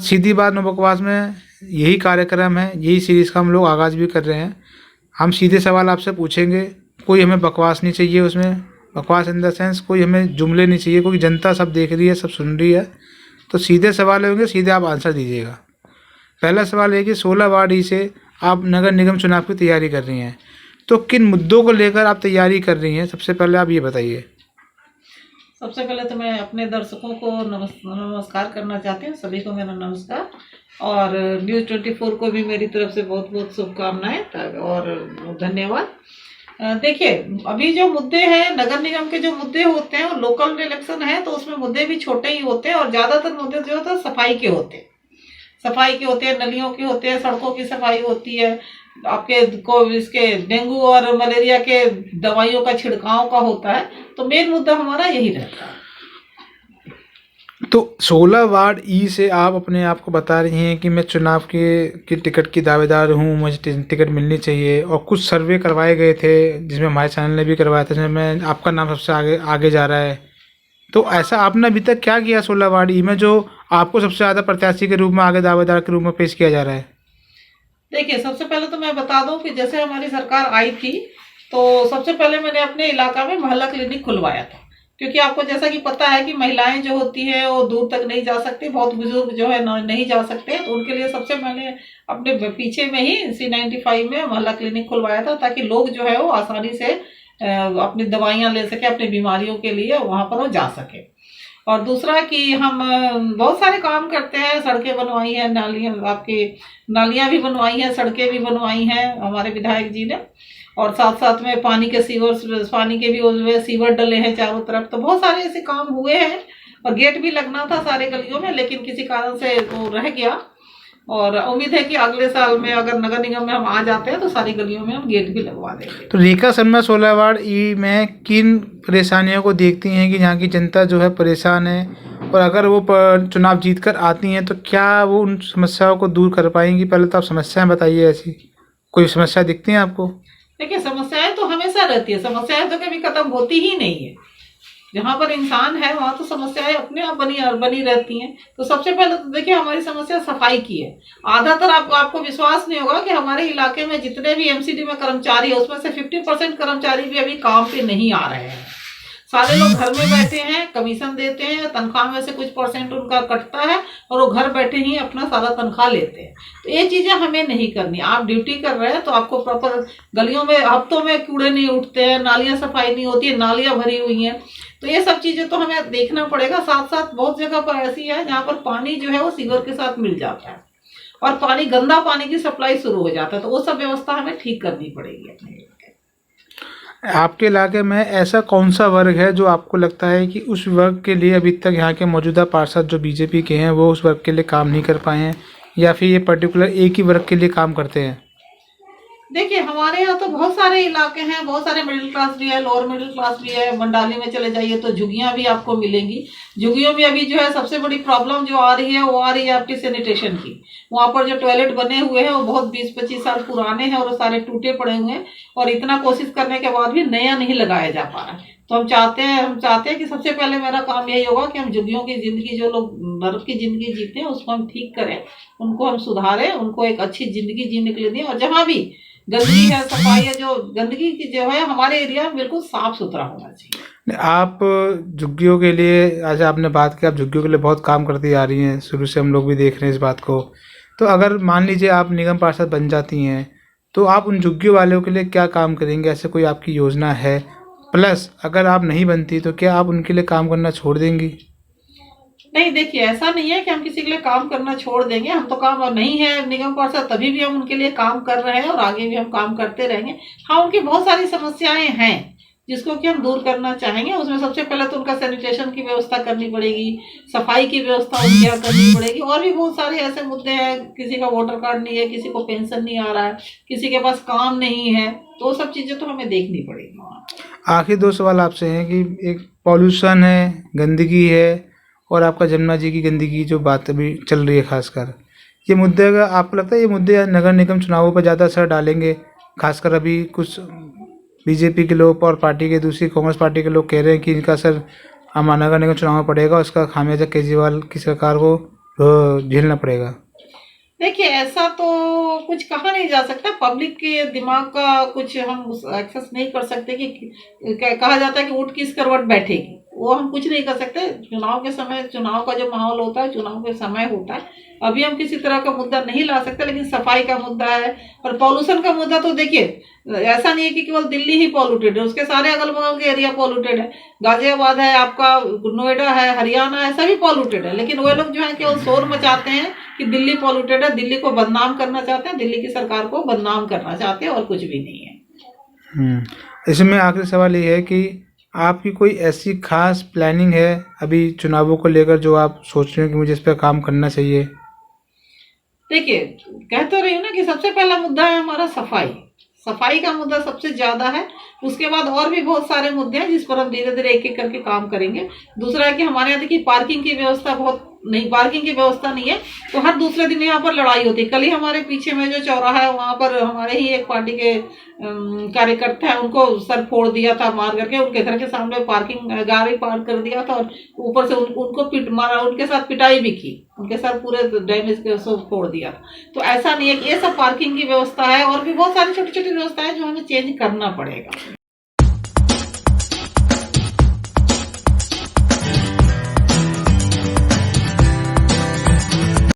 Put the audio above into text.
सीधी बात नो बकवास में यही कार्यक्रम है, यही सीरीज़ का हम लोग आगाज़ भी कर रहे हैं। हम सीधे सवाल आपसे पूछेंगे, कोई हमें बकवास नहीं चाहिए उसमें, बकवास इन द सेंस कोई हमें जुमले नहीं चाहिए, क्योंकि जनता सब देख रही है, सब सुन रही है। तो सीधे सवाल होंगे, सीधे आप आंसर दीजिएगा। पहला सवाल है कि 16 वार्ड ई से आप नगर निगम चुनाव की तैयारी कर रही हैं, तो किन मुद्दों को लेकर आप तैयारी कर रही हैं, सबसे पहले आप ये बताइए। सबसे पहले तो मैं अपने दर्शकों को नमस्कार करना चाहती हूँ, सभी को मेरा नमस्कार। और न्यूज़ 24 को भी मेरी तरफ से बहुत बहुत शुभकामनाएं और धन्यवाद। देखिए, अभी जो मुद्दे हैं नगर निगम के, जो मुद्दे होते हैं वो लोकल इलेक्शन है तो उसमें मुद्दे भी छोटे ही होते हैं और ज़्यादातर मुद्दे जो होते हैं सफाई के होते हैं, सफाई के होते हैं, नलियों के होते हैं, सड़कों की सफाई होती है, आपके को इसके डेंगू और मलेरिया के दवाइयों का छिड़काव का होता है। तो मेन मुद्दा हमारा यही रहता है। तो 16 वार्ड ई से आप अपने आप को बता रही हैं कि मैं चुनाव की टिकट की दावेदार हूँ, मुझे टिकट मिलनी चाहिए, और कुछ सर्वे करवाए गए थे जिसमें हमारे चैनल ने भी करवाया था, जिसमें आपका नाम सबसे आगे आगे जा रहा है। तो ऐसा आपने अभी तक क्या किया 16 वार्ड ई में जो आपको सबसे ज़्यादा प्रत्याशी के रूप में आगे दावेदार के रूप में पेश किया जा रहा है? देखिए, सबसे पहले तो मैं बता दूं कि जैसे हमारी सरकार आई थी तो सबसे पहले मैंने अपने इलाका में मोहल्ला क्लिनिक खुलवाया था, क्योंकि आपको जैसा कि पता है कि महिलाएं जो होती है वो दूर तक नहीं जा सकती, बहुत बुजुर्ग जो है नहीं जा सकते, तो उनके लिए सबसे मैंने अपने पीछे में ही C95 में मोहल्ला क्लिनिक खुलवाया था, ताकि लोग जो है वो आसानी से अपनी दवाइयाँ ले सके, अपनी बीमारियों के लिए वहाँ पर वो जा सके। और दूसरा कि हम बहुत सारे काम करते हैं, सड़कें बनवाई हैं, नालियाँ भी बनवाई हैं, सड़कें भी बनवाई हैं हमारे विधायक जी ने, और साथ साथ में पानी के भी सीवर डले हैं चारों तरफ। तो बहुत सारे ऐसे काम हुए हैं और गेट भी लगना था सारे गलियों में, लेकिन किसी कारण से वो रह गया। और उम्मीद है कि अगले साल में अगर नगर निगम में हम आ जाते हैं तो सारी गलियों में हम गेट भी लगवा देंगे। तो रेखा शर्मा 16 वार्ड ई में किन परेशानियों को देखती हैं कि यहाँ की जनता जो है परेशान है, और अगर वो चुनाव जीत कर आती हैं तो क्या वो उन समस्याओं को दूर कर पाएंगी? पहले तो आप समस्याएं बताइए, ऐसी कोई समस्या दिखती हैं आपको? देखिए, समस्याएं तो हमेशा रहती है, समस्याएं तो कभी खत्म होती ही नहीं है। जहाँ पर इंसान है वहां तो समस्याएं अपने आप बनी रहती हैं। तो सबसे पहले तो देखिए, हमारी समस्या सफाई की है। आधातर आपको विश्वास नहीं होगा कि हमारे इलाके में जितने भी MCD में कर्मचारी है उसमें से 50% कर्मचारी भी अभी काम पे नहीं आ रहे हैं। सारे लोग घर में बैठे हैं, कमीशन देते हैं, तनख्वाह में से कुछ % उनका कटता है और वो घर बैठे ही अपना सारा तनख्वाह लेते हैं। तो ये चीजें हमें नहीं करनी। आप ड्यूटी कर रहे हैं तो आपको प्रॉपर गलियों में हफ्तों में कूड़े नहीं उठते हैं, नालियां सफाई नहीं होती है, नालियां भरी हुई हैं। तो ये सब चीजें तो हमें देखना पड़ेगा। साथ साथ बहुत जगह पर ऐसी है जहाँ पर पानी जो है वो सीवर के साथ मिल जाता है और गंदा पानी की सप्लाई शुरू हो जाता है, तो वो सब व्यवस्था हमें ठीक करनी पड़ेगी अपने। आपके इलाके में ऐसा कौन सा वर्ग है जो आपको लगता है कि उस वर्ग के लिए अभी तक यहाँ के मौजूदा पार्षद जो बीजेपी के हैं वो उस वर्ग के लिए काम नहीं कर पाए हैं, या फिर ये पर्टिकुलर एक ही वर्ग के लिए काम करते हैं? देखिए, हमारे यहाँ तो बहुत सारे इलाके हैं, बहुत सारे मिडिल क्लास भी है, लोअर मिडिल क्लास भी है। मंडाली में चले जाइए तो झुग्गियाँ भी आपको मिलेंगी। झुग्गियों में अभी जो है सबसे बड़ी प्रॉब्लम जो आ रही है वो आ रही है आपकी सैनिटेशन की। वहाँ पर जो टॉयलेट बने हुए हैं वो बहुत 20-25 साल पुराने हैं और वो सारे टूटे पड़े हुए हैं, और इतना कोशिश करने के बाद भी नया नहीं लगाया जा पा रहा है। तो हम चाहते हैं कि सबसे पहले मेरा काम यही होगा कि हम झुग्गियों की जिंदगी, जो लोग नर्क की जिंदगी जीते हैं उसको हम ठीक करें, उनको हम सुधारें, उनको एक अच्छी जिंदगी जीने के लिए दें। और जहाँ भी गंदगी है, सफाई है, जो गंदगी की जो है हमारे एरिया में बिल्कुल साफ सुथरा होना चाहिए। आप झुग्गियों के लिए, आज आपने बात की, आप झुग्गियों के लिए बहुत काम करती आ रही हैं, शुरू से हम लोग भी देख रहे हैं इस बात को। तो अगर मान लीजिए आप निगम पार्षद बन जाती हैं तो आप उन झुग्गियों वालों के लिए क्या काम करेंगे? ऐसे कोई आपकी योजना है? प्लस अगर आप नहीं बनती तो क्या आप उनके लिए काम करना छोड़ देंगी? नहीं, देखिए, ऐसा नहीं है कि हम किसी के लिए काम करना छोड़ देंगे। हम तो काम नहीं है निगम पार्षद तभी भी हम उनके लिए काम कर रहे हैं और आगे भी हम काम करते रहेंगे। हाँ, उनकी बहुत सारी समस्याएं हैं जिसको कि हम दूर करना चाहेंगे। उसमें सबसे पहले तो उनका सैनिटेशन की व्यवस्था करनी पड़ेगी, सफाई की व्यवस्था उनके यहाँ करनी पड़ेगी, और भी बहुत सारे ऐसे मुद्दे हैं। किसी का वोटर कार्ड नहीं है, किसी को पेंशन नहीं आ रहा है, किसी के पास काम नहीं है, तो सब चीजें तो हमें देखनी पड़ेगी। आखिर 2 सवाल आपसे हैं कि एक पॉल्यूशन है, गंदगी है, और आपका जमुना जी की गंदगी जो बात अभी चल रही है खासकर, ये मुद्दे अगर आपको लगता है ये मुद्दे नगर निगम चुनावों पर ज़्यादा असर डालेंगे? खासकर अभी कुछ बीजेपी के लोग और पार्टी के, दूसरी कांग्रेस पार्टी के लोग कह रहे हैं कि इनका असर नगर निगम चुनाव में पड़ेगा, उसका खामियाजा केजरीवाल की सरकार को झेलना पड़ेगा? देखिए, ऐसा तो कुछ कहा नहीं जा सकता। पब्लिक के दिमाग का कुछ हम एक्सेस नहीं कर सकते कि कहा जाता है कि ऊँट किस करवट बैठेगी, वो हम कुछ नहीं कर सकते। चुनाव के समय, चुनाव का जो माहौल होता है, चुनाव के समय होता है, अभी हम किसी तरह का मुद्दा नहीं ला सकते। लेकिन सफाई का मुद्दा है और पॉल्यूशन का मुद्दा तो देखिए, ऐसा नहीं है कि केवल दिल्ली ही पॉल्यूटेड है, उसके सारे अगल बगल के एरिया पॉल्यूटेड है। गाजियाबाद है आपका, नोएडा है, हरियाणा है, सभी पॉल्यूटेड है। लेकिन वो लोग जो है केवल शोर मचाते हैं कि दिल्ली पॉल्यूटेड है, दिल्ली को बदनाम करना चाहते हैं, दिल्ली की सरकार को बदनाम करना चाहते हैं, और कुछ भी नहीं है। इसमें आखिरी सवाल ये है कि आपकी कोई ऐसी खास प्लानिंग है अभी चुनावों को लेकर जो आप सोच रहे हैं कि मुझे इस पर काम करना चाहिए? देखिए, कह तो रही हूँ ना कि सबसे पहला मुद्दा है हमारा सफाई। सफाई का मुद्दा सबसे ज्यादा है। उसके बाद और भी बहुत सारे मुद्दे हैं जिस पर हम धीरे धीरे एक एक करके काम करेंगे। दूसरा है कि हमारे यहाँ देखिए पार्किंग की व्यवस्था पार्किंग की व्यवस्था नहीं है, तो हर दूसरे दिन यहाँ पर लड़ाई होती है। कल ही हमारे पीछे में जो चौराहा है, वहां पर हमारे ही एक पार्टी के कार्यकर्ता है, उनको सर फोड़ दिया था मार करके, उनके घर के सामने पार्किंग गाड़ी पार्क कर दिया था, और ऊपर से उनको पीट मारा, उनके साथ पिटाई भी की, उनके साथ पूरे डैमेज के सब फोड़ दिया। तो ऐसा नहीं है कि ये सब पार्किंग की व्यवस्था है, और भी बहुत सारी छोटी छोटी व्यवस्था है जो हमें चेंज करना पड़ेगा।